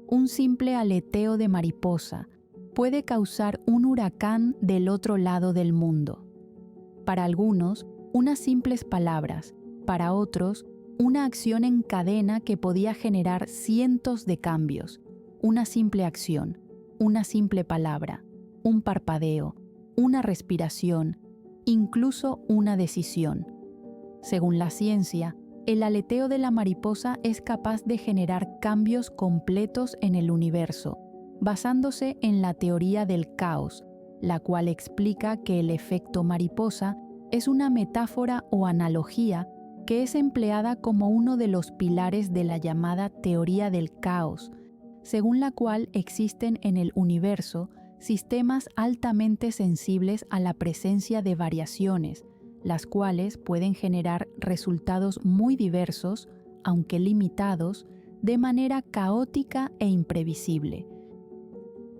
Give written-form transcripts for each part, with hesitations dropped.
un simple aleteo de mariposa puede causar un huracán del otro lado del mundo. Para algunos, unas simples palabras, para otros, una acción en cadena que podía generar cientos de cambios. Una simple acción, una simple palabra, un parpadeo, una respiración, incluso una decisión. Según la ciencia, el aleteo de la mariposa es capaz de generar cambios completos en el universo, basándose en la teoría del caos, la cual explica que el efecto mariposa es una metáfora o analogía que es empleada como uno de los pilares de la llamada teoría del caos, según la cual existen en el universo sistemas altamente sensibles a la presencia de variaciones, las cuales pueden generar resultados muy diversos, aunque limitados, de manera caótica e imprevisible.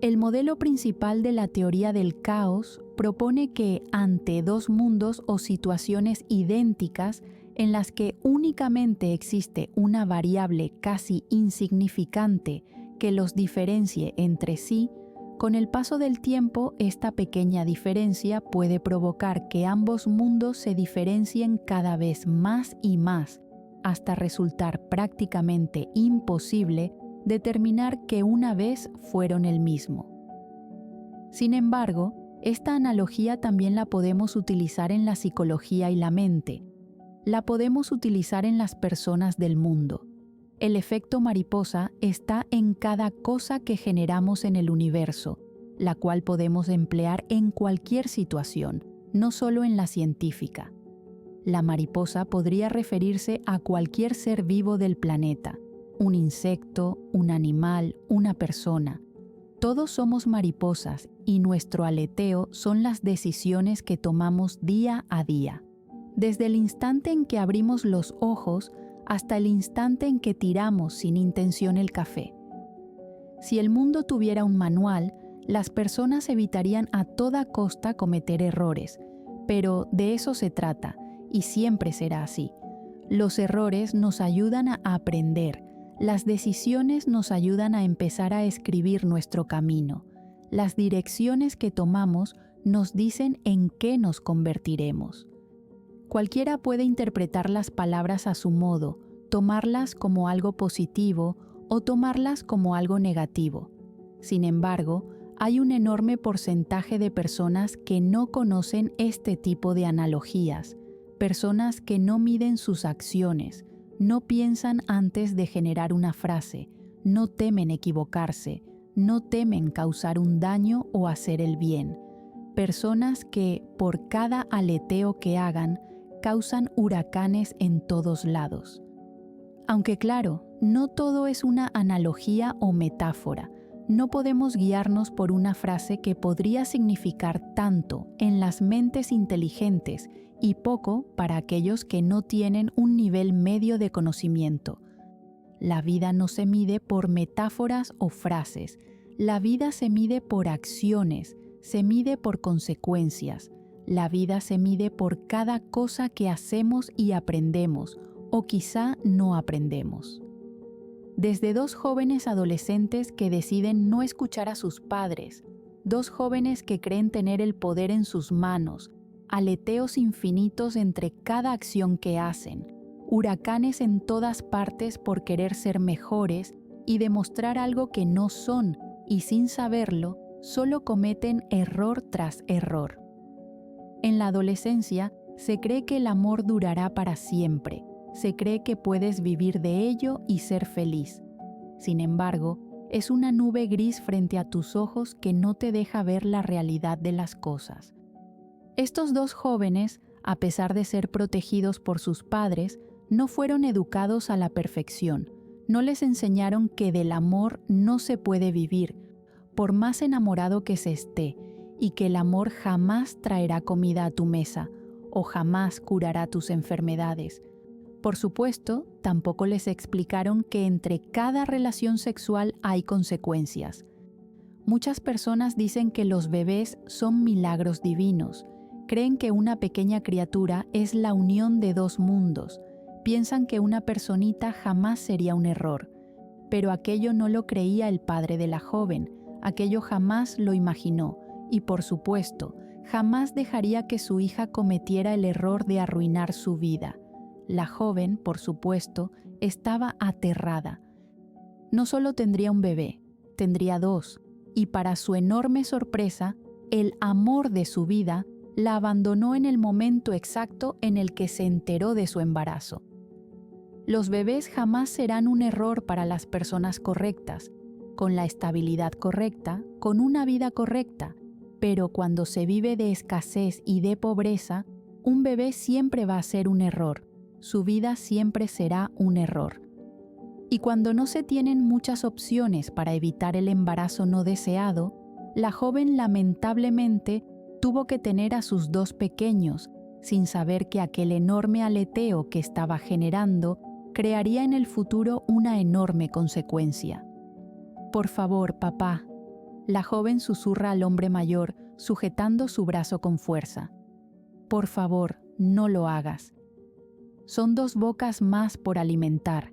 El modelo principal de la teoría del caos propone que ante dos mundos o situaciones idénticas en las que únicamente existe una variable casi insignificante que los diferencie entre sí, con el paso del tiempo esta pequeña diferencia puede provocar que ambos mundos se diferencien cada vez más y más, hasta resultar prácticamente imposible determinar que una vez fueron el mismo. Sin embargo, esta analogía también la podemos utilizar en la psicología y la mente. La podemos utilizar en las personas del mundo. El efecto mariposa está en cada cosa que generamos en el universo, la cual podemos emplear en cualquier situación, no solo en la científica. La mariposa podría referirse a cualquier ser vivo del planeta, un insecto, un animal, una persona. Todos somos mariposas y nuestro aleteo son las decisiones que tomamos día a día. Desde el instante en que abrimos los ojos hasta el instante en que tiramos sin intención el café. Si el mundo tuviera un manual, las personas evitarían a toda costa cometer errores, pero de eso se trata, y siempre será así. Los errores nos ayudan a aprender, las decisiones nos ayudan a empezar a escribir nuestro camino, las direcciones que tomamos nos dicen en qué nos convertiremos. Cualquiera puede interpretar las palabras a su modo, tomarlas como algo positivo o tomarlas como algo negativo. Sin embargo, hay un enorme porcentaje de personas que no conocen este tipo de analogías, personas que no miden sus acciones, no piensan antes de generar una frase, no temen equivocarse, no temen causar un daño o hacer el bien. Personas que, por cada aleteo que hagan, causan huracanes en todos lados. Aunque claro, no todo es una analogía o metáfora. No podemos guiarnos por una frase que podría significar tanto en las mentes inteligentes y poco para aquellos que no tienen un nivel medio de conocimiento. La vida no se mide por metáforas o frases. La vida se mide por acciones, se mide por consecuencias. La vida se mide por cada cosa que hacemos y aprendemos, o quizá no aprendemos. Desde dos jóvenes adolescentes que deciden no escuchar a sus padres, dos jóvenes que creen tener el poder en sus manos, aleteos infinitos entre cada acción que hacen, huracanes en todas partes por querer ser mejores y demostrar algo que no son, y sin saberlo, solo cometen error tras error. En la adolescencia, se cree que el amor durará para siempre. Se cree que puedes vivir de ello y ser feliz. Sin embargo, es una nube gris frente a tus ojos que no te deja ver la realidad de las cosas. Estos dos jóvenes, a pesar de ser protegidos por sus padres, no fueron educados a la perfección. No les enseñaron que del amor no se puede vivir, por más enamorado que se esté, y que el amor jamás traerá comida a tu mesa, o jamás curará tus enfermedades. Por supuesto, tampoco les explicaron que entre cada relación sexual hay consecuencias. Muchas personas dicen que los bebés son milagros divinos. Creen que una pequeña criatura es la unión de dos mundos. Piensan que una personita jamás sería un error. Pero aquello no lo creía el padre de la joven, aquello jamás lo imaginó y, por supuesto, jamás dejaría que su hija cometiera el error de arruinar su vida. La joven, por supuesto, estaba aterrada. No solo tendría un bebé, tendría dos, y para su enorme sorpresa, el amor de su vida la abandonó en el momento exacto en el que se enteró de su embarazo. Los bebés jamás serán un error para las personas correctas, con la estabilidad correcta, con una vida correcta, pero cuando se vive de escasez y de pobreza, un bebé siempre va a ser un error, su vida siempre será un error. Y cuando no se tienen muchas opciones para evitar el embarazo no deseado, la joven lamentablemente tuvo que tener a sus dos pequeños, sin saber que aquel enorme aleteo que estaba generando crearía en el futuro una enorme consecuencia. «Por favor, papá», la joven susurra al hombre mayor, sujetando su brazo con fuerza. «Por favor, no lo hagas. Son dos bocas más por alimentar».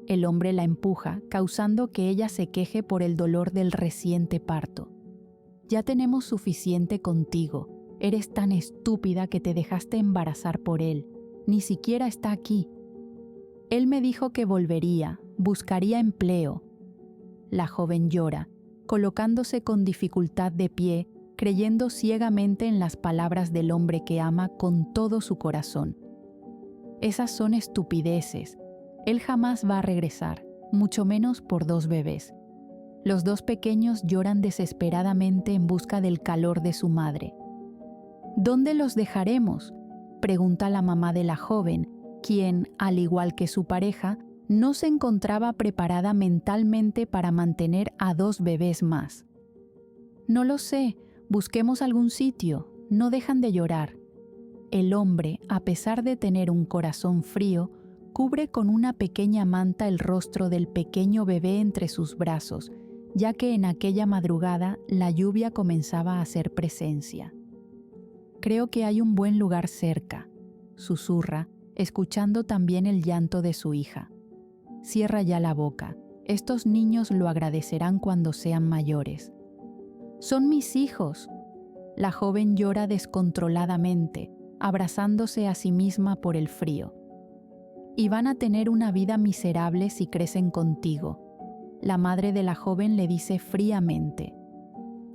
El hombre la empuja, causando que ella se queje por el dolor del reciente parto. «Ya tenemos suficiente contigo. Eres tan estúpida que te dejaste embarazar por él. Ni siquiera está aquí. Él me dijo que volvería, buscaría empleo». La joven llora, colocándose con dificultad de pie, creyendo ciegamente en las palabras del hombre que ama con todo su corazón. Esas son estupideces. Él jamás va a regresar, mucho menos por dos bebés. Los dos pequeños lloran desesperadamente en busca del calor de su madre. «¿Dónde los dejaremos?», pregunta la mamá de la joven, quien, al igual que su pareja, no se encontraba preparada mentalmente para mantener a dos bebés más. «No lo sé, busquemos algún sitio, no dejan de llorar». El hombre, a pesar de tener un corazón frío, cubre con una pequeña manta el rostro del pequeño bebé entre sus brazos, ya que en aquella madrugada la lluvia comenzaba a hacer presencia. «Creo que hay un buen lugar cerca», susurra, escuchando también el llanto de su hija. «Cierra ya la boca, estos niños lo agradecerán cuando sean mayores». «Son mis hijos». La joven llora descontroladamente, abrazándose a sí misma por el frío. «Y van a tener una vida miserable si crecen contigo», la madre de la joven le dice fríamente.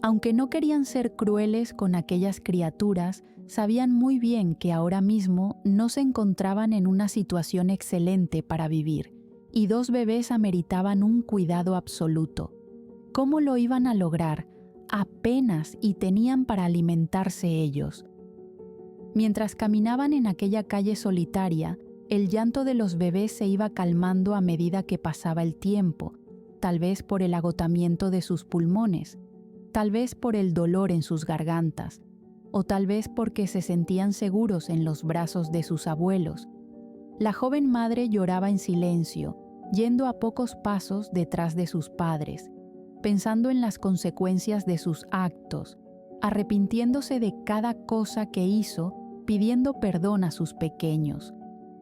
Aunque no querían ser crueles con aquellas criaturas, sabían muy bien que ahora mismo no se encontraban en una situación excelente para vivir, y dos bebés ameritaban un cuidado absoluto. ¿Cómo lo iban a lograr? Apenas y tenían para alimentarse ellos. Mientras caminaban en aquella calle solitaria, el llanto de los bebés se iba calmando a medida que pasaba el tiempo, tal vez por el agotamiento de sus pulmones, tal vez por el dolor en sus gargantas, o tal vez porque se sentían seguros en los brazos de sus abuelos. La joven madre lloraba en silencio, yendo a pocos pasos detrás de sus padres, pensando en las consecuencias de sus actos, arrepintiéndose de cada cosa que hizo, pidiendo perdón a sus pequeños,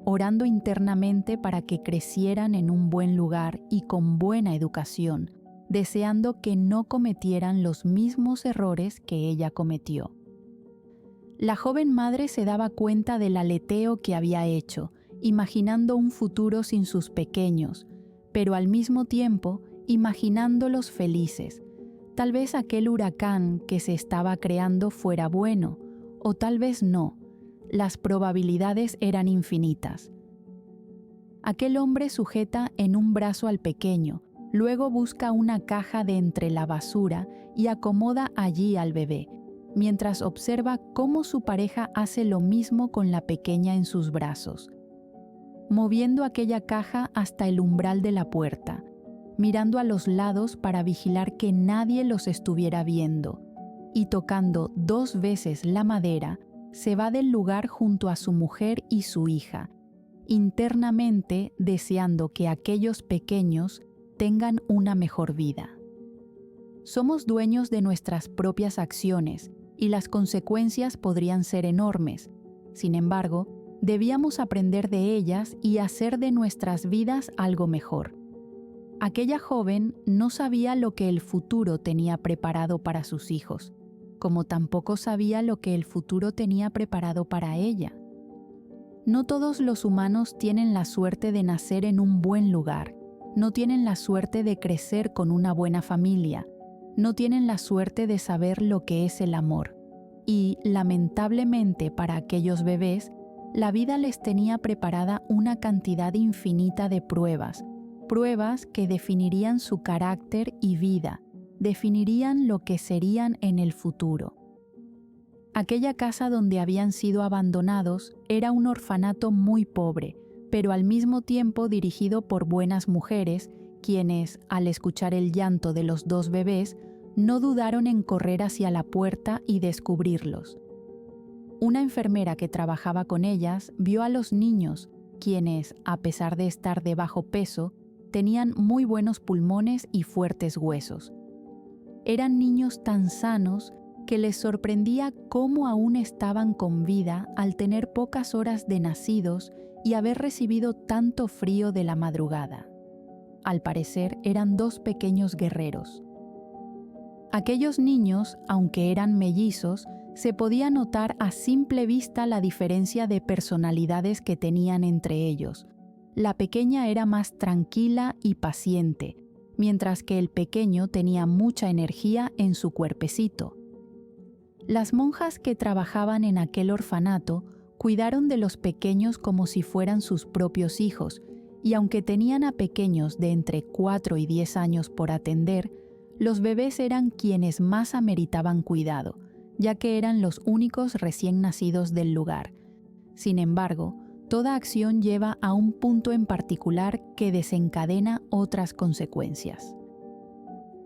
orando internamente para que crecieran en un buen lugar y con buena educación, deseando que no cometieran los mismos errores que ella cometió. La joven madre se daba cuenta del aleteo que había hecho, imaginando un futuro sin sus pequeños, pero al mismo tiempo imaginándolos felices. Tal vez aquel huracán que se estaba creando fuera bueno, o tal vez no. Las probabilidades eran infinitas. Aquel hombre sujeta en un brazo al pequeño, luego busca una caja de entre la basura y acomoda allí al bebé, mientras observa cómo su pareja hace lo mismo con la pequeña en sus brazos, moviendo aquella caja hasta el umbral de la puerta, mirando a los lados para vigilar que nadie los estuviera viendo, y tocando 2 veces la madera, se va del lugar junto a su mujer y su hija, internamente deseando que aquellos pequeños tengan una mejor vida. Somos dueños de nuestras propias acciones y las consecuencias podrían ser enormes. Sin embargo, debíamos aprender de ellas y hacer de nuestras vidas algo mejor. Aquella joven no sabía lo que el futuro tenía preparado para sus hijos, como tampoco sabía lo que el futuro tenía preparado para ella. No todos los humanos tienen la suerte de nacer en un buen lugar, no tienen la suerte de crecer con una buena familia, no tienen la suerte de saber lo que es el amor. Y, lamentablemente para aquellos bebés, la vida les tenía preparada una cantidad infinita de pruebas que definirían su carácter y vida, definirían lo que serían en el futuro. Aquella casa donde habían sido abandonados era un orfanato muy pobre, pero al mismo tiempo dirigido por buenas mujeres, quienes, al escuchar el llanto de los dos bebés, no dudaron en correr hacia la puerta y descubrirlos. Una enfermera que trabajaba con ellas vio a los niños, quienes, a pesar de estar de bajo peso, tenían muy buenos pulmones y fuertes huesos. Eran niños tan sanos que les sorprendía cómo aún estaban con vida al tener pocas horas de nacidos y haber recibido tanto frío de la madrugada. Al parecer eran dos pequeños guerreros. Aquellos niños, aunque eran mellizos, se podía notar a simple vista la diferencia de personalidades que tenían entre ellos. La pequeña era más tranquila y paciente, mientras que el pequeño tenía mucha energía en su cuerpecito. Las monjas que trabajaban en aquel orfanato cuidaron de los pequeños como si fueran sus propios hijos, y aunque tenían a pequeños de entre 4 y 10 años por atender, los bebés eran quienes más ameritaban cuidado, ya que eran los únicos recién nacidos del lugar. Sin embargo, toda acción lleva a un punto en particular que desencadena otras consecuencias.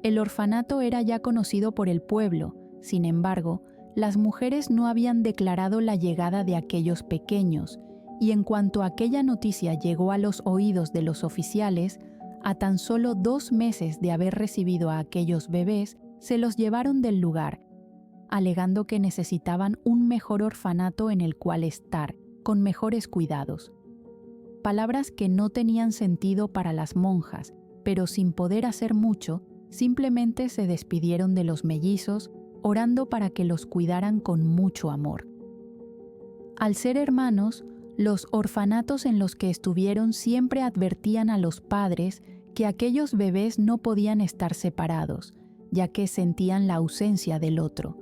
El orfanato era ya conocido por el pueblo, sin embargo, las mujeres no habían declarado la llegada de aquellos pequeños, y en cuanto aquella noticia llegó a los oídos de los oficiales, a tan solo 2 meses de haber recibido a aquellos bebés, se los llevaron del lugar, alegando que necesitaban un mejor orfanato en el cual estar, con mejores cuidados. Palabras que no tenían sentido para las monjas, pero sin poder hacer mucho, simplemente se despidieron de los mellizos, orando para que los cuidaran con mucho amor. Al ser hermanos, los orfanatos en los que estuvieron siempre advertían a los padres que aquellos bebés no podían estar separados, ya que sentían la ausencia del otro.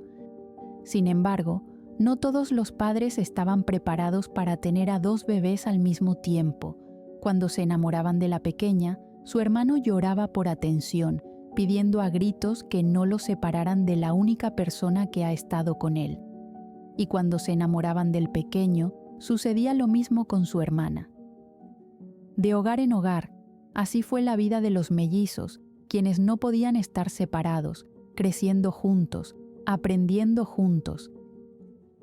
Sin embargo, no todos los padres estaban preparados para tener a 2 bebés al mismo tiempo. Cuando se enamoraban de la pequeña, su hermano lloraba por atención, pidiendo a gritos que no lo separaran de la única persona que ha estado con él. Y cuando se enamoraban del pequeño, sucedía lo mismo con su hermana. De hogar en hogar, así fue la vida de los mellizos, quienes no podían estar separados, creciendo juntos, aprendiendo juntos.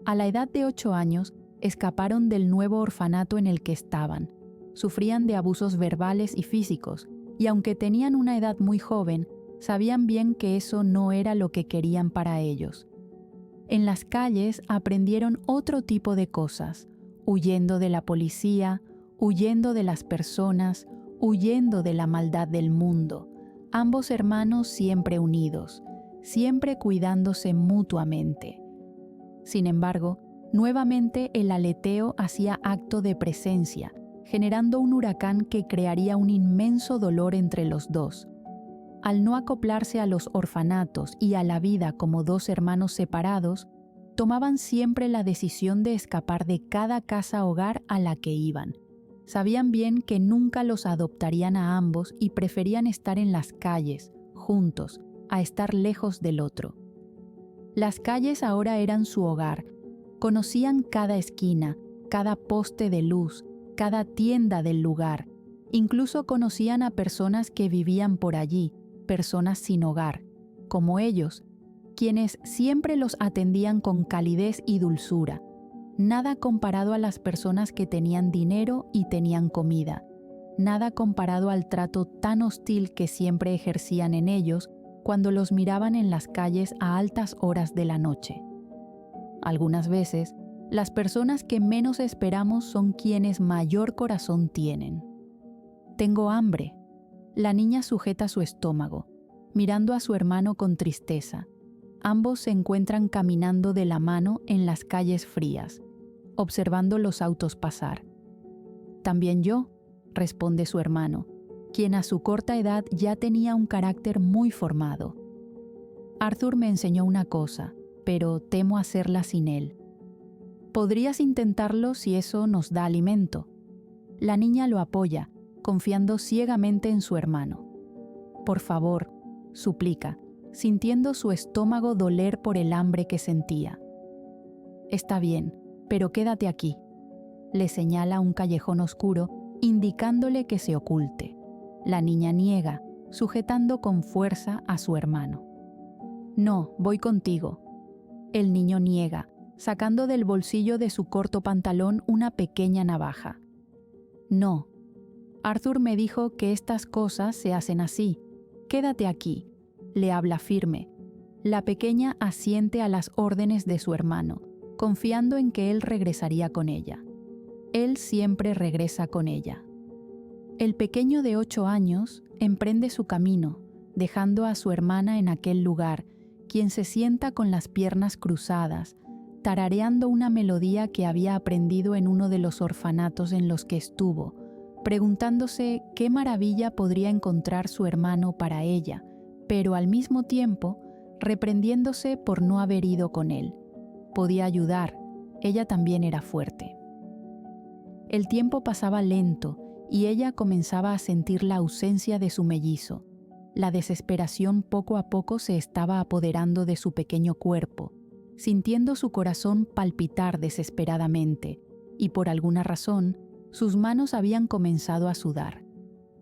A la edad de 8 años, escaparon del nuevo orfanato en el que estaban. Sufrían de abusos verbales y físicos, y aunque tenían una edad muy joven, sabían bien que eso no era lo que querían para ellos. En las calles aprendieron otro tipo de cosas, huyendo de la policía, huyendo de las personas, huyendo de la maldad del mundo, ambos hermanos siempre unidos, siempre cuidándose mutuamente. Sin embargo, nuevamente el aleteo hacía acto de presencia, generando un huracán que crearía un inmenso dolor entre los dos. Al no acoplarse a los orfanatos y a la vida como 2 hermanos separados, tomaban siempre la decisión de escapar de cada casa-hogar a la que iban. Sabían bien que nunca los adoptarían a ambos y preferían estar en las calles, juntos, a estar lejos del otro. Las calles ahora eran su hogar. Conocían cada esquina, cada poste de luz, cada tienda del lugar. Incluso conocían a personas que vivían por allí, personas sin hogar, como ellos, quienes siempre los atendían con calidez y dulzura. Nada comparado a las personas que tenían dinero y tenían comida. Nada comparado al trato tan hostil que siempre ejercían en ellos cuando los miraban en las calles a altas horas de la noche. Algunas veces, las personas que menos esperamos son quienes mayor corazón tienen. Tengo hambre. La niña sujeta su estómago, mirando a su hermano con tristeza. Ambos se encuentran caminando de la mano en las calles frías, observando los autos pasar. «También yo», responde su hermano, quien a su corta edad ya tenía un carácter muy formado. «Arthur me enseñó una cosa, pero temo hacerla sin él». «Podrías intentarlo si eso nos da alimento». La niña lo apoya, confiando ciegamente en su hermano. «Por favor», suplica, sintiendo su estómago doler por el hambre que sentía. «Está bien, pero quédate aquí», le señala un callejón oscuro, indicándole que se oculte. La niña niega, sujetando con fuerza a su hermano. «No, voy contigo». El niño niega, sacando del bolsillo de su corto pantalón una pequeña navaja. «No. Arthur me dijo que estas cosas se hacen así. Quédate aquí», le habla firme. La pequeña asiente a las órdenes de su hermano, confiando en que él regresaría con ella. Él siempre regresa con ella. El pequeño de 8 años emprende su camino, dejando a su hermana en aquel lugar, quien se sienta con las piernas cruzadas, tarareando una melodía que había aprendido en uno de los orfanatos en los que estuvo, preguntándose qué maravilla podría encontrar su hermano para ella, pero al mismo tiempo reprendiéndose por no haber ido con él. Podía ayudar, ella también era fuerte. El tiempo pasaba lento y ella comenzaba a sentir la ausencia de su mellizo. La desesperación poco a poco se estaba apoderando de su pequeño cuerpo, sintiendo su corazón palpitar desesperadamente, y por alguna razón, sus manos habían comenzado a sudar.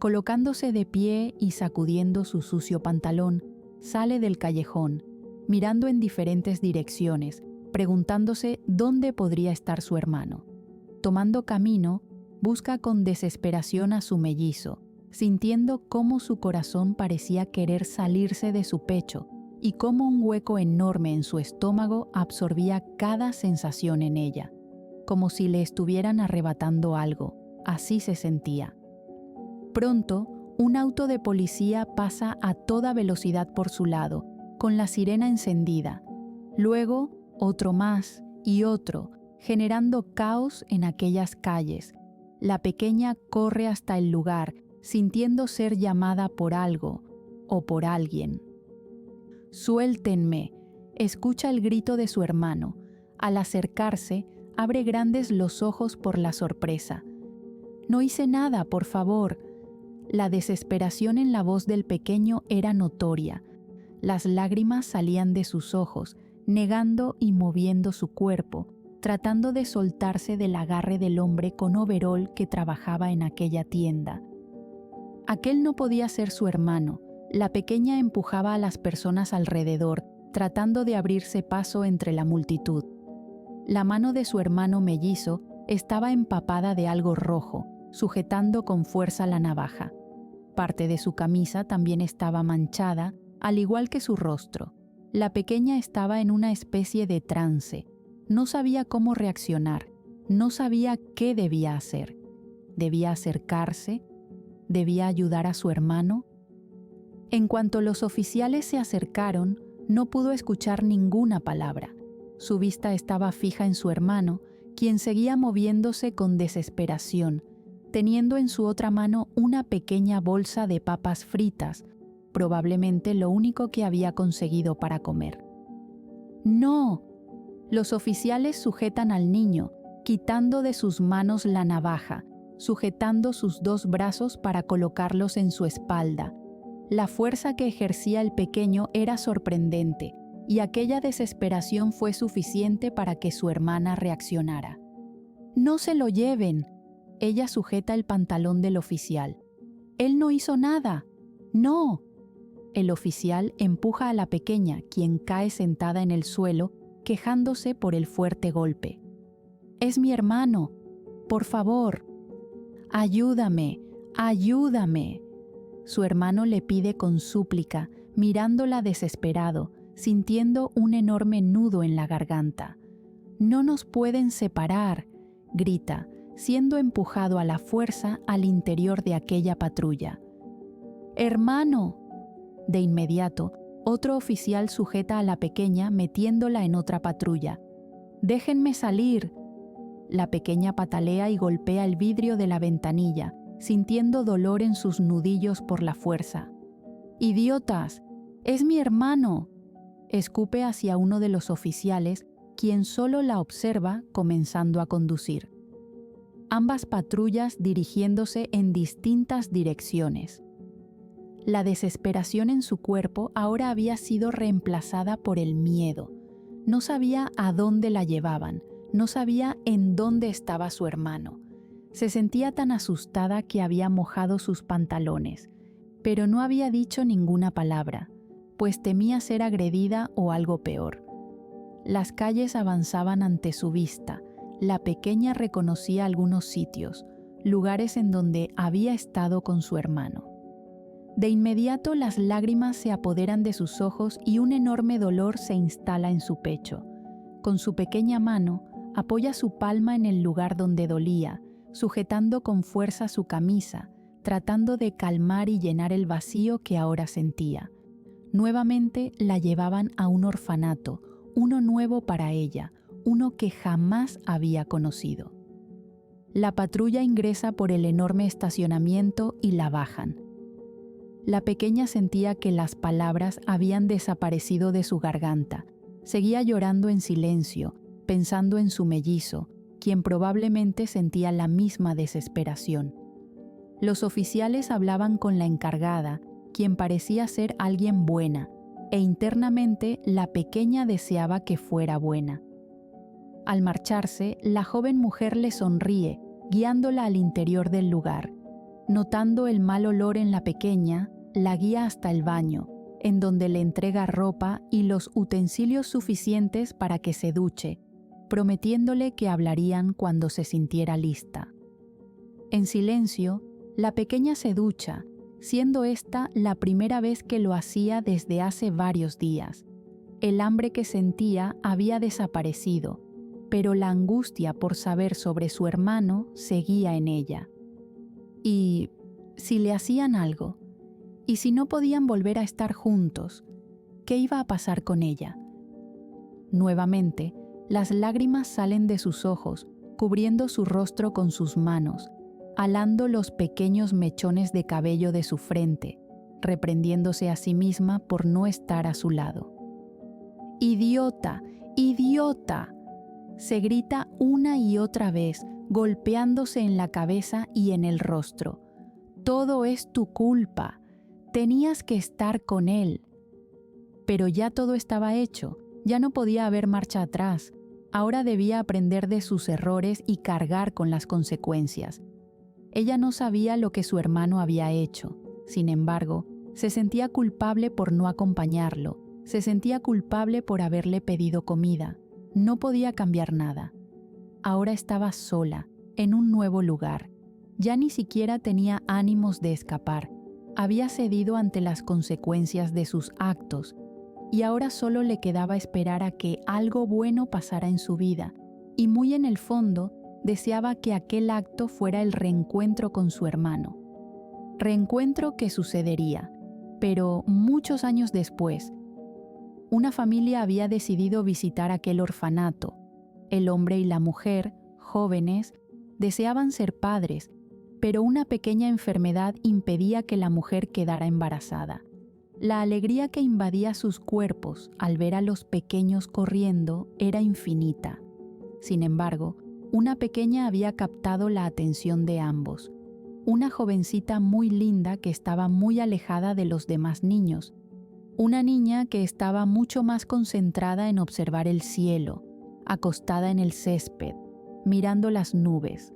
Colocándose de pie y sacudiendo su sucio pantalón, sale del callejón, mirando en diferentes direcciones, preguntándose dónde podría estar su hermano. Tomando camino, busca con desesperación a su mellizo, sintiendo cómo su corazón parecía querer salirse de su pecho y cómo un hueco enorme en su estómago absorbía cada sensación en ella, como si le estuvieran arrebatando algo. Así se sentía. Pronto, un auto de policía pasa a toda velocidad por su lado, con la sirena encendida. Luego, otro más y otro, generando caos en aquellas calles. La pequeña corre hasta el lugar, sintiendo ser llamada por algo o por alguien. «Suéltenme», escucha el grito de su hermano. Al acercarse, abre grandes los ojos por la sorpresa. «No hice nada, por favor». La desesperación en la voz del pequeño era notoria. Las lágrimas salían de sus ojos, negando y moviendo su cuerpo, tratando de soltarse del agarre del hombre con overol que trabajaba en aquella tienda. Aquel no podía ser su hermano. La pequeña empujaba a las personas alrededor, tratando de abrirse paso entre la multitud. La mano de su hermano mellizo estaba empapada de algo rojo, sujetando con fuerza la navaja. Parte de su camisa también estaba manchada, al igual que su rostro. La pequeña estaba en una especie de trance. No sabía cómo reaccionar, no sabía qué debía hacer. ¿Debía acercarse? ¿Debía ayudar a su hermano? En cuanto los oficiales se acercaron, no pudo escuchar ninguna palabra. Su vista estaba fija en su hermano, quien seguía moviéndose con desesperación, teniendo en su otra mano una pequeña bolsa de papas fritas, probablemente lo único que había conseguido para comer. ¡No! Los oficiales sujetan al niño, quitando de sus manos la navaja, sujetando sus 2 brazos para colocarlos en su espalda. La fuerza que ejercía el pequeño era sorprendente, y aquella desesperación fue suficiente para que su hermana reaccionara. «¡No se lo lleven!». Ella sujeta el pantalón del oficial. «Él no hizo nada». «¡No!». El oficial empuja a la pequeña, quien cae sentada en el suelo, quejándose por el fuerte golpe. «Es mi hermano. Por favor. Ayúdame, ayúdame». Su hermano le pide con súplica, mirándola desesperado, sintiendo un enorme nudo en la garganta. «No nos pueden separar», grita, siendo empujado a la fuerza al interior de aquella patrulla. ¡Hermano! De inmediato, otro oficial sujeta a la pequeña metiéndola en otra patrulla. ¡Déjenme salir! La pequeña patalea y golpea el vidrio de la ventanilla, sintiendo dolor en sus nudillos por la fuerza. ¡Idiotas! ¡Es mi hermano!, escupe hacia uno de los oficiales, quien solo la observa comenzando a conducir. Ambas patrullas dirigiéndose en distintas direcciones. La desesperación en su cuerpo ahora había sido reemplazada por el miedo. No sabía a dónde la llevaban, no sabía en dónde estaba su hermano. Se sentía tan asustada que había mojado sus pantalones, pero no había dicho ninguna palabra, pues temía ser agredida o algo peor. Las calles avanzaban ante su vista. La pequeña reconocía algunos sitios, lugares en donde había estado con su hermano. De inmediato las lágrimas se apoderan de sus ojos y un enorme dolor se instala en su pecho. Con su pequeña mano, apoya su palma en el lugar donde dolía, sujetando con fuerza su camisa, tratando de calmar y llenar el vacío que ahora sentía. Nuevamente la llevaban a un orfanato, uno nuevo para ella, uno que jamás había conocido. La patrulla ingresa por el enorme estacionamiento y la bajan. La pequeña sentía que las palabras habían desaparecido de su garganta. Seguía llorando en silencio, pensando en su mellizo, quien probablemente sentía la misma desesperación. Los oficiales hablaban con la encargada, quien parecía ser alguien buena, e internamente la pequeña deseaba que fuera buena. Al marcharse, la joven mujer le sonríe, guiándola al interior del lugar. Notando el mal olor en la pequeña, la guía hasta el baño, en donde le entrega ropa y los utensilios suficientes para que se duche, prometiéndole que hablarían cuando se sintiera lista. En silencio, la pequeña se ducha, siendo esta la primera vez que lo hacía desde hace varios días. El hambre que sentía había desaparecido, pero la angustia por saber sobre su hermano seguía en ella. ¿Y si le hacían algo? ¿Y si no podían volver a estar juntos? ¿Qué iba a pasar con ella? Nuevamente, las lágrimas salen de sus ojos, cubriendo su rostro con sus manos, alando los pequeños mechones de cabello de su frente, reprendiéndose a sí misma por no estar a su lado. ¡Idiota! ¡Idiota!, se grita una y otra vez, golpeándose en la cabeza y en el rostro. Todo es tu culpa. Tenías que estar con él. Pero ya todo estaba hecho. Ya no podía haber marcha atrás. Ahora debía aprender de sus errores y cargar con las consecuencias. Ella no sabía lo que su hermano había hecho. Sin embargo, se sentía culpable por no acompañarlo. Se sentía culpable por haberle pedido comida. No podía cambiar nada. Ahora estaba sola, en un nuevo lugar. Ya ni siquiera tenía ánimos de escapar. Había cedido ante las consecuencias de sus actos, y ahora solo le quedaba esperar a que algo bueno pasara en su vida, y muy en el fondo deseaba que aquel acto fuera el reencuentro con su hermano. Reencuentro que sucedería, pero muchos años después. Una familia había decidido visitar aquel orfanato. El hombre y la mujer, jóvenes, deseaban ser padres, pero una pequeña enfermedad impedía que la mujer quedara embarazada. La alegría que invadía sus cuerpos al ver a los pequeños corriendo era infinita. Sin embargo, una pequeña había captado la atención de ambos. Una jovencita muy linda que estaba muy alejada de los demás niños. Una niña que estaba mucho más concentrada en observar el cielo, acostada en el césped, mirando las nubes.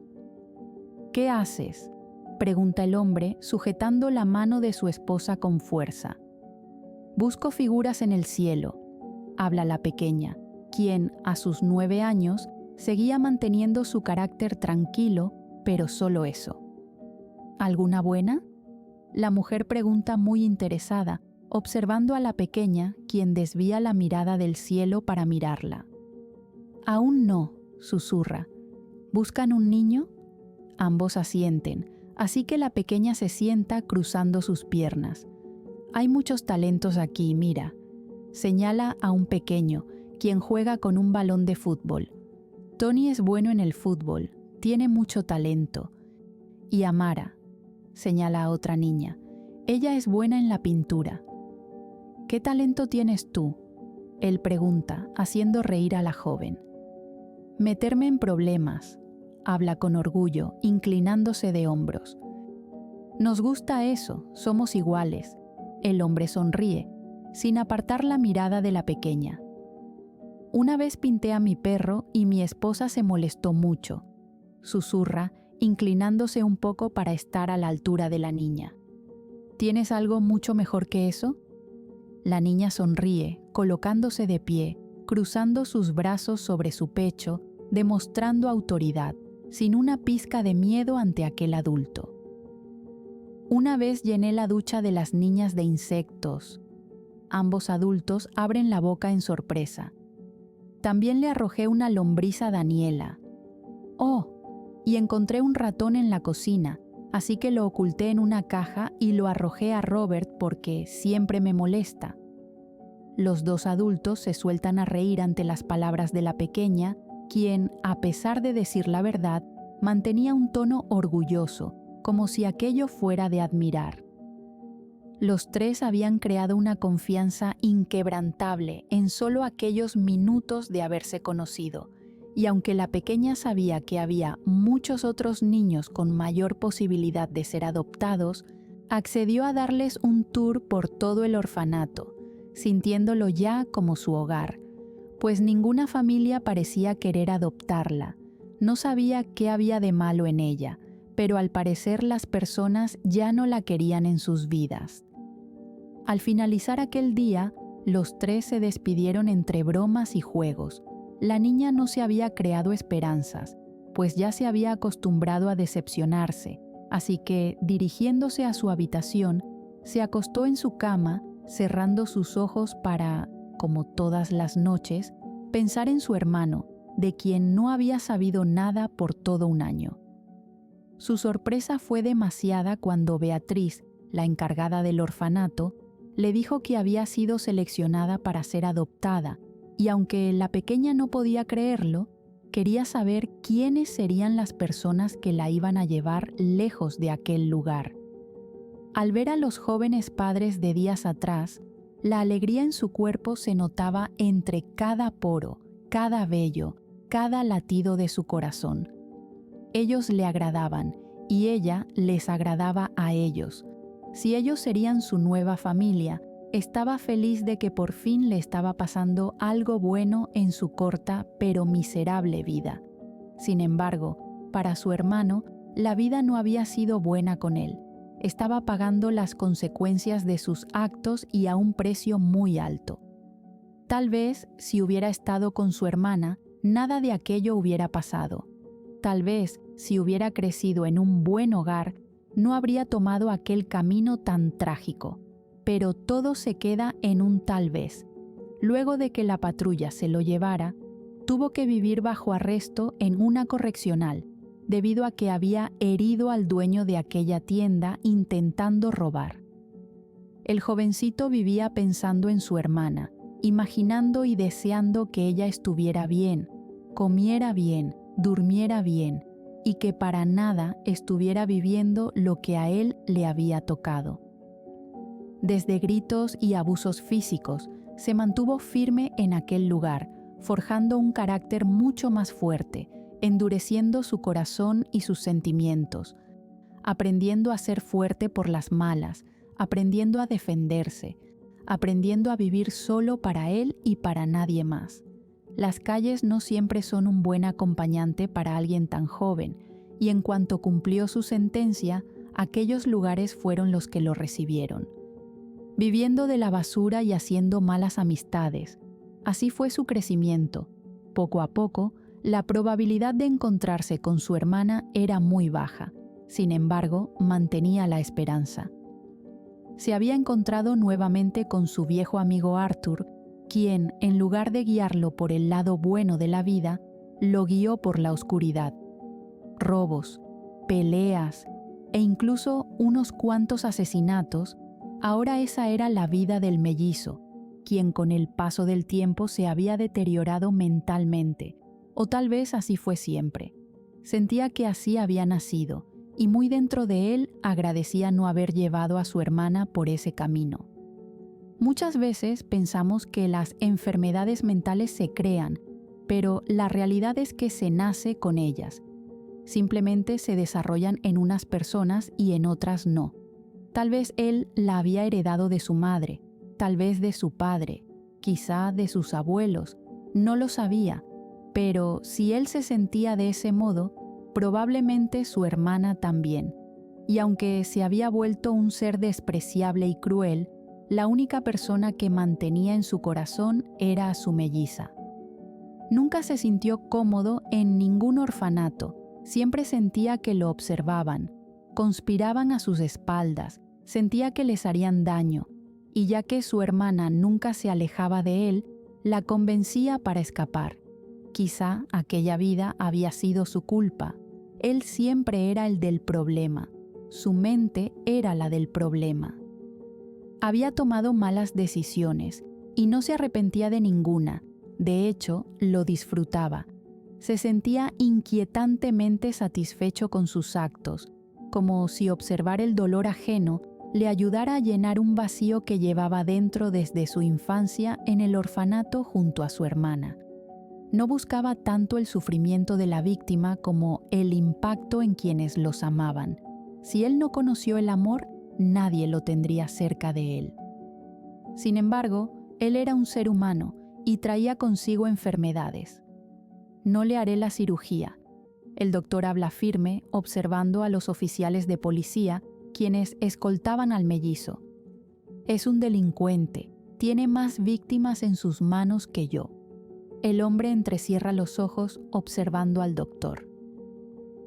¿Qué haces?, pregunta el hombre, sujetando la mano de su esposa con fuerza. Busco figuras en el cielo, habla la pequeña, quien, a sus 9 años, seguía manteniendo su carácter tranquilo, pero solo eso. ¿Alguna buena?, la mujer pregunta muy interesada, observando a la pequeña, quien desvía la mirada del cielo para mirarla. Aún no, susurra. ¿Buscan un niño? Ambos asienten, así que la pequeña se sienta cruzando sus piernas. Hay muchos talentos aquí, mira. Señala a un pequeño, quien juega con un balón de fútbol. Tony es bueno en el fútbol, tiene mucho talento. Y Amara, señala a otra niña, ella es buena en la pintura. ¿Qué talento tienes tú?, él pregunta, haciendo reír a la joven. Meterme en problemas, habla con orgullo, inclinándose de hombros. Nos gusta eso, somos iguales. El hombre sonríe, sin apartar la mirada de la pequeña. Una vez pinté a mi perro y mi esposa se molestó mucho, susurra, inclinándose un poco para estar a la altura de la niña. ¿Tienes algo mucho mejor que eso? La niña sonríe, colocándose de pie, cruzando sus brazos sobre su pecho, demostrando autoridad, sin una pizca de miedo ante aquel adulto. Una vez llené la ducha de las niñas de insectos. Ambos adultos abren la boca en sorpresa. También le arrojé una lombriz a Daniela. ¡Oh! Y encontré un ratón en la cocina, así que lo oculté en una caja y lo arrojé a Robert porque siempre me molesta. Los dos adultos se sueltan a reír ante las palabras de la pequeña, quien, a pesar de decir la verdad, mantenía un tono orgulloso, como si aquello fuera de admirar. Los tres habían creado una confianza inquebrantable en solo aquellos minutos de haberse conocido, y aunque la pequeña sabía que había muchos otros niños con mayor posibilidad de ser adoptados, accedió a darles un tour por todo el orfanato, sintiéndolo ya como su hogar, pues ninguna familia parecía querer adoptarla. No sabía qué había de malo en ella, pero al parecer las personas ya no la querían en sus vidas. Al finalizar aquel día, los tres se despidieron entre bromas y juegos. La niña no se había creado esperanzas, pues ya se había acostumbrado a decepcionarse, así que, dirigiéndose a su habitación, se acostó en su cama, cerrando sus ojos para, como todas las noches, pensar en su hermano, de quien no había sabido nada por todo un año. Su sorpresa fue demasiada cuando Beatriz, la encargada del orfanato, le dijo que había sido seleccionada para ser adoptada, y aunque la pequeña no podía creerlo, quería saber quiénes serían las personas que la iban a llevar lejos de aquel lugar. Al ver a los jóvenes padres de días atrás, la alegría en su cuerpo se notaba entre cada poro, cada vello, cada latido de su corazón. Ellos le agradaban y ella les agradaba a ellos. Si ellos serían su nueva familia, estaba feliz de que por fin le estaba pasando algo bueno en su corta pero miserable vida. Sin embargo, para su hermano, la vida no había sido buena con él. Estaba pagando las consecuencias de sus actos y a un precio muy alto. Tal vez, si hubiera estado con su hermana, nada de aquello hubiera pasado. Tal vez, si hubiera crecido en un buen hogar, no habría tomado aquel camino tan trágico. Pero todo se queda en un tal vez. Luego de que la patrulla se lo llevara, tuvo que vivir bajo arresto en una correccional, debido a que había herido al dueño de aquella tienda intentando robar. El jovencito vivía pensando en su hermana, imaginando y deseando que ella estuviera bien, comiera bien, durmiera bien, y que para nada estuviera viviendo lo que a él le había tocado. Desde gritos y abusos físicos, se mantuvo firme en aquel lugar, forjando un carácter mucho más fuerte, endureciendo su corazón y sus sentimientos, aprendiendo a ser fuerte por las malas, aprendiendo a defenderse, aprendiendo a vivir solo para él y para nadie más. Las calles no siempre son un buen acompañante para alguien tan joven, y en cuanto cumplió su sentencia, aquellos lugares fueron los que lo recibieron. Viviendo de la basura y haciendo malas amistades, así fue su crecimiento. Poco a poco, la probabilidad de encontrarse con su hermana era muy baja. Sin embargo, mantenía la esperanza. Se había encontrado nuevamente con su viejo amigo Arthur, quien, en lugar de guiarlo por el lado bueno de la vida, lo guió por la oscuridad. Robos, peleas, e incluso unos cuantos asesinatos, ahora esa era la vida del mellizo, quien con el paso del tiempo se había deteriorado mentalmente, o tal vez así fue siempre. Sentía que así había nacido, y muy dentro de él agradecía no haber llevado a su hermana por ese camino. Muchas veces pensamos que las enfermedades mentales se crean, pero la realidad es que se nace con ellas. Simplemente se desarrollan en unas personas y en otras no. Tal vez él la había heredado de su madre, tal vez de su padre, quizá de sus abuelos, no lo sabía, pero si él se sentía de ese modo, probablemente su hermana también. Y aunque se había vuelto un ser despreciable y cruel, la única persona que mantenía en su corazón era a su melliza. Nunca se sintió cómodo en ningún orfanato, siempre sentía que lo observaban, conspiraban a sus espaldas, sentía que les harían daño, y ya que su hermana nunca se alejaba de él, la convencía para escapar. Quizá aquella vida había sido su culpa. Él siempre era el del problema. Su mente era la del problema. Había tomado malas decisiones y no se arrepentía de ninguna. De hecho, lo disfrutaba. Se sentía inquietantemente satisfecho con sus actos, como si observar el dolor ajeno le ayudara a llenar un vacío que llevaba dentro desde su infancia en el orfanato junto a su hermana. No buscaba tanto el sufrimiento de la víctima como el impacto en quienes los amaban. Si él no conoció el amor, nadie lo tendría cerca de él. Sin embargo, él era un ser humano y traía consigo enfermedades. No le haré la cirugía. El doctor habla firme, observando a los oficiales de policía, quienes escoltaban al mellizo. Es un delincuente, tiene más víctimas en sus manos que yo. El hombre entrecierra los ojos observando al doctor.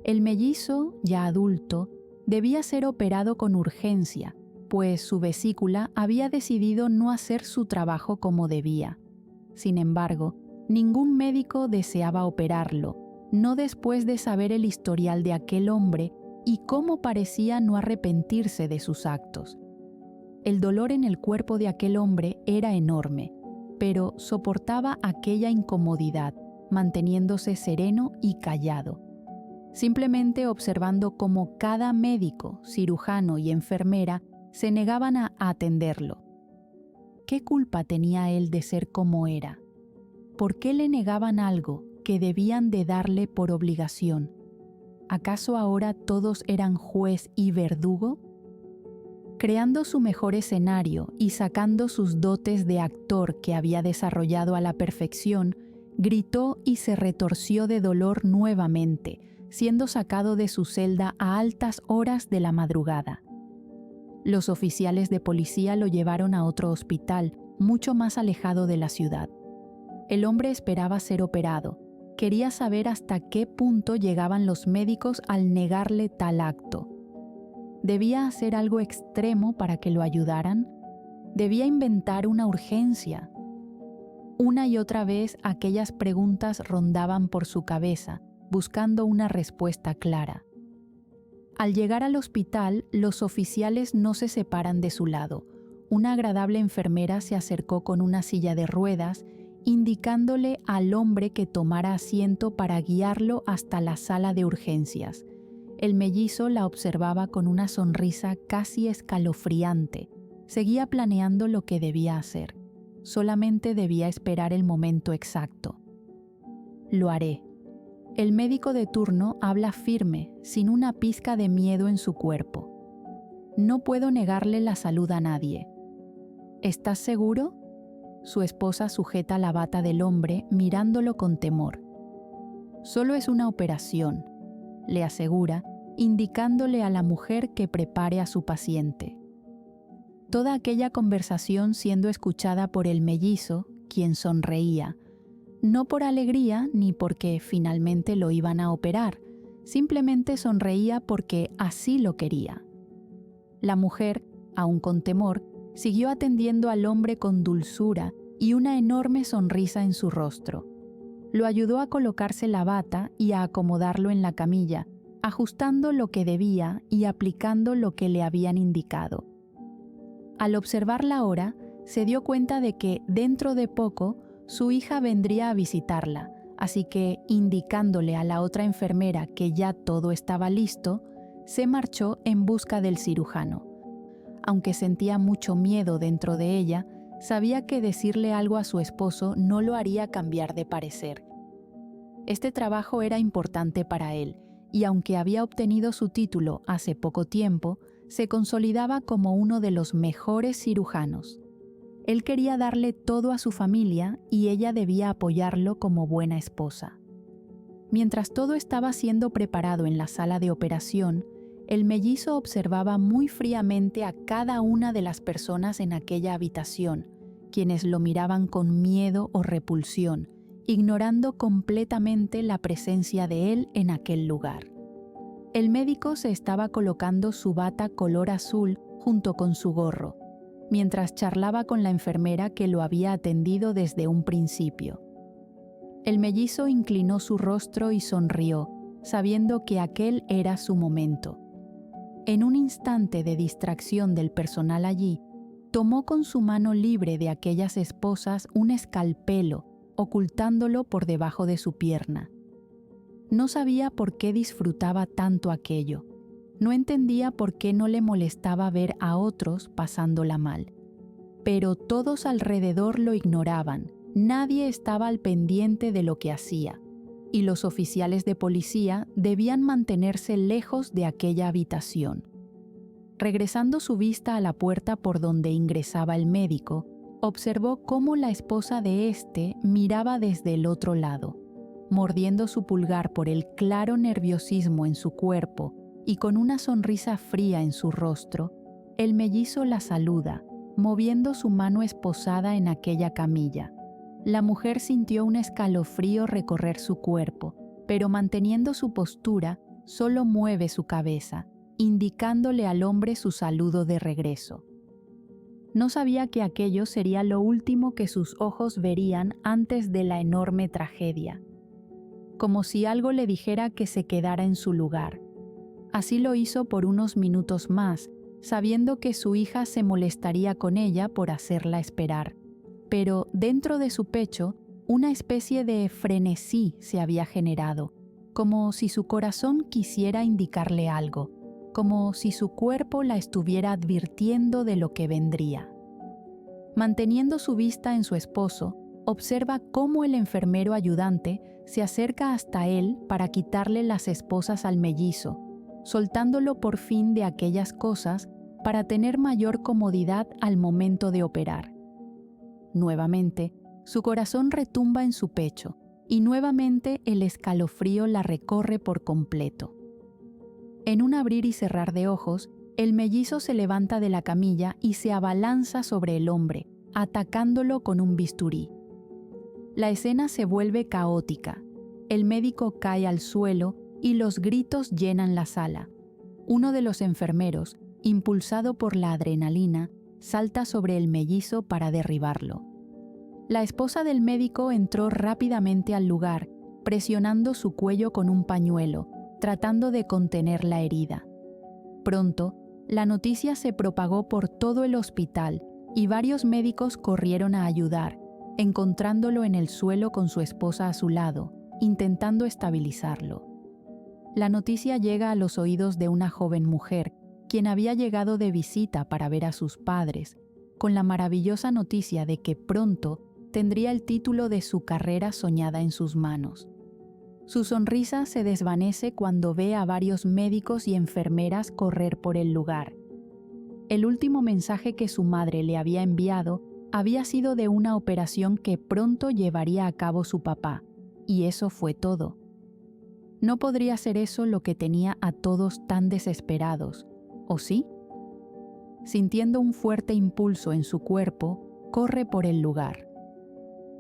El mellizo, ya adulto, debía ser operado con urgencia, pues su vesícula había decidido no hacer su trabajo como debía. Sin embargo, ningún médico deseaba operarlo, no después de saber el historial de aquel hombre y cómo parecía no arrepentirse de sus actos. El dolor en el cuerpo de aquel hombre era enorme, pero soportaba aquella incomodidad, manteniéndose sereno y callado, simplemente observando cómo cada médico, cirujano y enfermera se negaban a atenderlo. ¿Qué culpa tenía él de ser como era? ¿Por qué le negaban algo que debían de darle por obligación? ¿Acaso ahora todos eran juez y verdugo? Creando su mejor escenario y sacando sus dotes de actor que había desarrollado a la perfección, gritó y se retorció de dolor nuevamente, siendo sacado de su celda a altas horas de la madrugada. Los oficiales de policía lo llevaron a otro hospital, mucho más alejado de la ciudad. El hombre esperaba ser operado. Quería saber hasta qué punto llegaban los médicos al negarle tal acto. ¿Debía hacer algo extremo para que lo ayudaran? ¿Debía inventar una urgencia? Una y otra vez aquellas preguntas rondaban por su cabeza, buscando una respuesta clara. Al llegar al hospital, los oficiales no se separan de su lado. Una agradable enfermera se acercó con una silla de ruedas, indicándole al hombre que tomara asiento para guiarlo hasta la sala de urgencias. El mellizo la observaba con una sonrisa casi escalofriante. Seguía planeando lo que debía hacer. Solamente debía esperar el momento exacto. Lo haré. El médico de turno habla firme, sin una pizca de miedo en su cuerpo. No puedo negarle la salud a nadie. ¿Estás seguro? Su esposa sujeta la bata del hombre, mirándolo con temor. Solo es una operación, le asegura, indicándole a la mujer que prepare a su paciente. Toda aquella conversación siendo escuchada por el mellizo, quien sonreía, no por alegría ni porque finalmente lo iban a operar, simplemente sonreía porque así lo quería. La mujer, aún con temor, siguió atendiendo al hombre con dulzura y una enorme sonrisa en su rostro. Lo ayudó a colocarse la bata y a acomodarlo en la camilla, ajustando lo que debía y aplicando lo que le habían indicado. Al observar la hora, se dio cuenta de que, dentro de poco, su hija vendría a visitarla, así que, indicándole a la otra enfermera que ya todo estaba listo, se marchó en busca del cirujano. Aunque sentía mucho miedo dentro de ella, sabía que decirle algo a su esposo no lo haría cambiar de parecer. Este trabajo era importante para él, y aunque había obtenido su título hace poco tiempo, se consolidaba como uno de los mejores cirujanos. Él quería darle todo a su familia y ella debía apoyarlo como buena esposa. Mientras todo estaba siendo preparado en la sala de operación, el mellizo observaba muy fríamente a cada una de las personas en aquella habitación, quienes lo miraban con miedo o repulsión, ignorando completamente la presencia de él en aquel lugar. El médico se estaba colocando su bata color azul junto con su gorro, mientras charlaba con la enfermera que lo había atendido desde un principio. El mellizo inclinó su rostro y sonrió, sabiendo que aquel era su momento. En un instante de distracción del personal allí, tomó con su mano libre de aquellas esposas un escalpelo, ocultándolo por debajo de su pierna. No sabía por qué disfrutaba tanto aquello. No entendía por qué no le molestaba ver a otros pasándola mal. Pero todos alrededor lo ignoraban, nadie estaba al pendiente de lo que hacía, y los oficiales de policía debían mantenerse lejos de aquella habitación. Regresando su vista a la puerta por donde ingresaba el médico, observó cómo la esposa de éste miraba desde el otro lado, mordiendo su pulgar por el claro nerviosismo en su cuerpo y con una sonrisa fría en su rostro. El mellizo la saluda, moviendo su mano esposada en aquella camilla. La mujer sintió un escalofrío recorrer su cuerpo, pero manteniendo su postura, solo mueve su cabeza, indicándole al hombre su saludo de regreso. No sabía que aquello sería lo último que sus ojos verían antes de la enorme tragedia. Como si algo le dijera que se quedara en su lugar. Así lo hizo por unos minutos más, sabiendo que su hija se molestaría con ella por hacerla esperar. Pero dentro de su pecho, una especie de frenesí se había generado, como si su corazón quisiera indicarle algo, como si su cuerpo la estuviera advirtiendo de lo que vendría. Manteniendo su vista en su esposo, observa cómo el enfermero ayudante se acerca hasta él para quitarle las esposas al mellizo, soltándolo por fin de aquellas cosas para tener mayor comodidad al momento de operar. Nuevamente, su corazón retumba en su pecho y nuevamente el escalofrío la recorre por completo. En un abrir y cerrar de ojos, el mellizo se levanta de la camilla y se abalanza sobre el hombre, atacándolo con un bisturí. La escena se vuelve caótica. El médico cae al suelo y los gritos llenan la sala. Uno de los enfermeros, impulsado por la adrenalina, salta sobre el mellizo para derribarlo. La esposa del médico entró rápidamente al lugar, presionando su cuello con un pañuelo, tratando de contener la herida. Pronto, la noticia se propagó por todo el hospital y varios médicos corrieron a ayudar, encontrándolo en el suelo con su esposa a su lado, intentando estabilizarlo. La noticia llega a los oídos de una joven mujer, quien había llegado de visita para ver a sus padres, con la maravillosa noticia de que pronto tendría el título de su carrera soñada en sus manos. Su sonrisa se desvanece cuando ve a varios médicos y enfermeras correr por el lugar. El último mensaje que su madre le había enviado había sido de una operación que pronto llevaría a cabo su papá, y eso fue todo. No podría ser eso lo que tenía a todos tan desesperados, ¿o sí? Sintiendo un fuerte impulso en su cuerpo, corre por el lugar.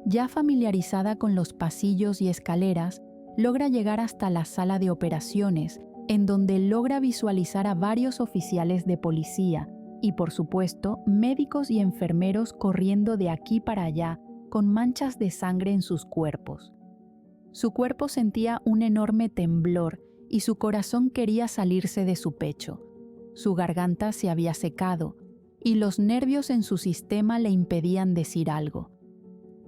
Ya familiarizada con los pasillos y escaleras, logra llegar hasta la sala de operaciones, en donde logra visualizar a varios oficiales de policía y, por supuesto, médicos y enfermeros corriendo de aquí para allá, con manchas de sangre en sus cuerpos. Su cuerpo sentía un enorme temblor y su corazón quería salirse de su pecho. Su garganta se había secado y los nervios en su sistema le impedían decir algo.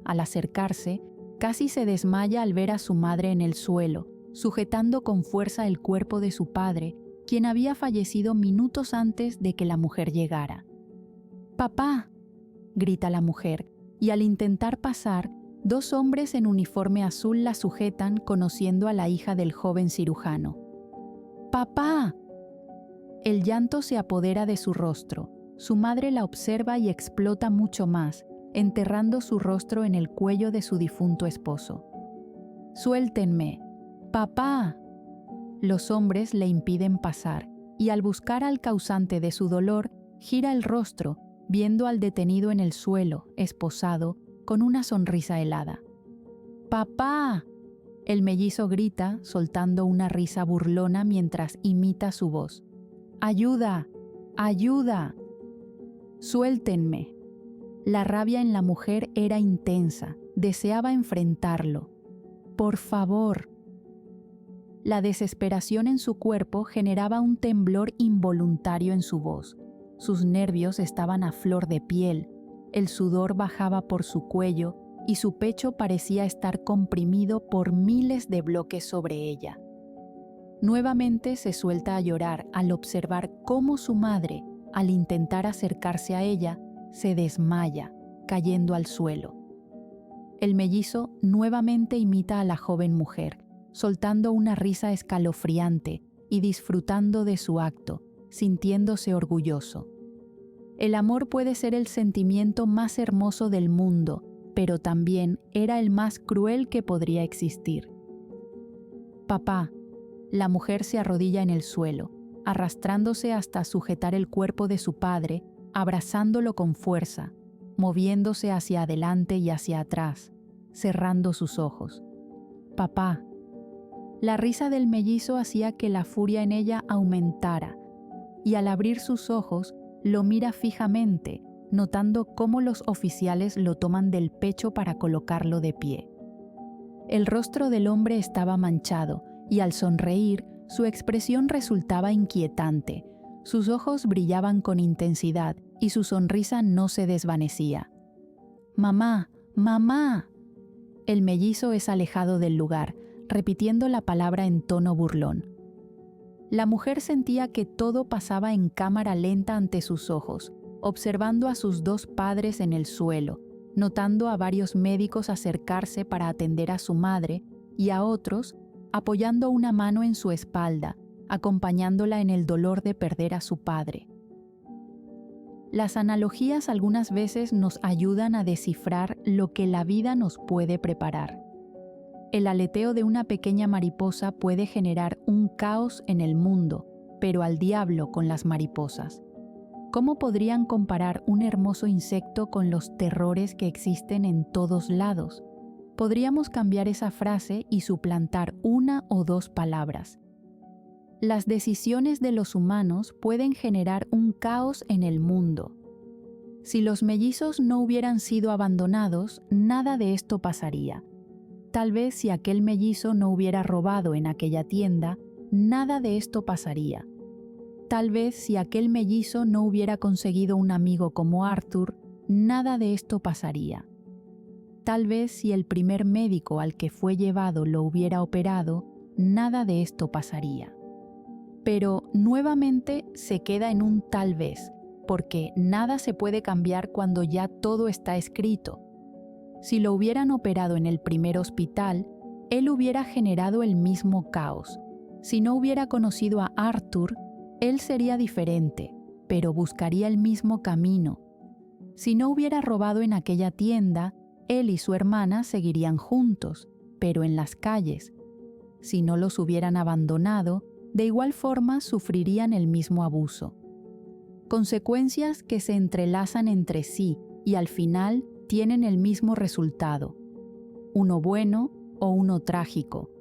Al acercarse, casi se desmaya al ver a su madre en el suelo, sujetando con fuerza el cuerpo de su padre, quien había fallecido minutos antes de que la mujer llegara. «¡Papá!», grita la mujer, y al intentar pasar, 2 hombres en uniforme azul la sujetan conociendo a la hija del joven cirujano. «¡Papá!». El llanto se apodera de su rostro. Su madre la observa y explota mucho más, enterrando su rostro en el cuello de su difunto esposo. «¡Suéltenme! ¡Papá!». Los hombres le impiden pasar, y al buscar al causante de su dolor, gira el rostro, viendo al detenido en el suelo, esposado, con una sonrisa helada. «¡Papá!». El mellizo grita, soltando una risa burlona mientras imita su voz. «¡Ayuda! ¡Ayuda!». «Suéltenme». La rabia en la mujer era intensa, deseaba enfrentarlo. «Por favor». La desesperación en su cuerpo generaba un temblor involuntario en su voz. Sus nervios estaban a flor de piel, el sudor bajaba por su cuello y su pecho parecía estar comprimido por miles de bloques sobre ella. Nuevamente se suelta a llorar al observar cómo su madre, al intentar acercarse a ella, se desmaya, cayendo al suelo. El mellizo nuevamente imita a la joven mujer, soltando una risa escalofriante y disfrutando de su acto, sintiéndose orgulloso. El amor puede ser el sentimiento más hermoso del mundo, pero también era el más cruel que podría existir. «Papá». La mujer se arrodilla en el suelo, arrastrándose hasta sujetar el cuerpo de su padre, abrazándolo con fuerza, moviéndose hacia adelante y hacia atrás, cerrando sus ojos. «Papá». La risa del mellizo hacía que la furia en ella aumentara, y al abrir sus ojos, lo mira fijamente, notando cómo los oficiales lo toman del pecho para colocarlo de pie. El rostro del hombre estaba manchado, y al sonreír, su expresión resultaba inquietante. Sus ojos brillaban con intensidad, y su sonrisa no se desvanecía. «¡Mamá! ¡Mamá!». El mellizo es alejado del lugar, repitiendo la palabra en tono burlón. La mujer sentía que todo pasaba en cámara lenta ante sus ojos, observando a sus 2 padres en el suelo, notando a varios médicos acercarse para atender a su madre y a otros apoyando una mano en su espalda, acompañándola en el dolor de perder a su padre. Las analogías algunas veces nos ayudan a descifrar lo que la vida nos puede preparar. El aleteo de una pequeña mariposa puede generar un caos en el mundo, pero al diablo con las mariposas. ¿Cómo podrían comparar un hermoso insecto con los terrores que existen en todos lados? Podríamos cambiar esa frase y suplantar 1 o 2 palabras. Las decisiones de los humanos pueden generar un caos en el mundo. Si los mellizos no hubieran sido abandonados, nada de esto pasaría. Tal vez si aquel mellizo no hubiera robado en aquella tienda, nada de esto pasaría. Tal vez si aquel mellizo no hubiera conseguido un amigo como Arthur, nada de esto pasaría. Tal vez si el primer médico al que fue llevado lo hubiera operado, nada de esto pasaría. Pero nuevamente se queda en un tal vez, porque nada se puede cambiar cuando ya todo está escrito. Si lo hubieran operado en el primer hospital, él hubiera generado el mismo caos. Si no hubiera conocido a Arthur, él sería diferente, pero buscaría el mismo camino. Si no hubiera robado en aquella tienda, él y su hermana seguirían juntos, pero en las calles. Si no los hubieran abandonado, de igual forma sufrirían el mismo abuso. Consecuencias que se entrelazan entre sí y al final tienen el mismo resultado, uno bueno o uno trágico,